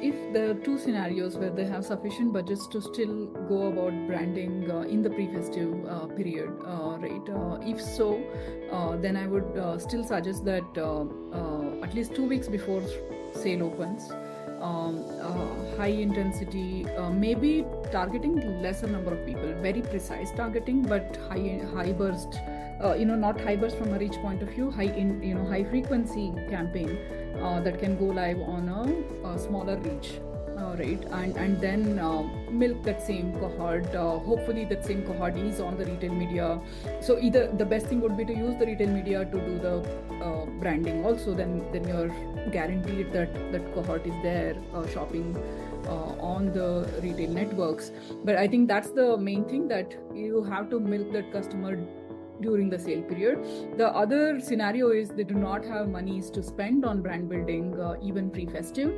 if there are two scenarios where they have sufficient budgets to still go about branding in the pre-festive period, right? If so, then I would still suggest that at least 2 weeks before sale opens, high intensity, maybe targeting lesser number of people, very precise targeting, but high burst. Not high burst from a reach point of view, high frequency campaign that can go live on a smaller reach, right? And then milk that same cohort. Hopefully, that same cohort is on the retail media. So either the best thing would be to use the retail media to do the branding. Also, then you're guaranteed that that cohort is there shopping on the retail networks. But I think that's the main thing, that you have to milk that customer during the sale period. The other scenario is they do not have monies to spend on brand building even pre-festive,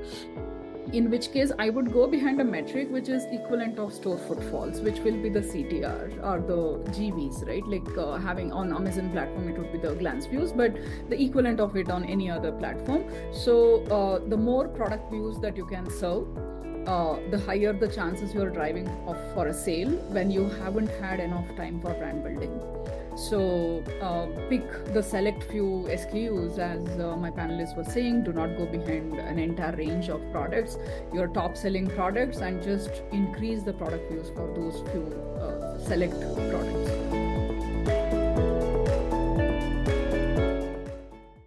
in which case I would go behind a metric which is equivalent of store footfalls, which will be the CTR or the GVs, right? Like having on Amazon platform, it would be the glance views, but the equivalent of it on any other platform. So the more product views that you can serve, the higher the chances you're driving off for a sale when you haven't had enough time for brand building. So pick the select few SKUs, as my panelists were saying. Do not go behind an entire range of products, your top selling products, and just increase the product views for those few select products.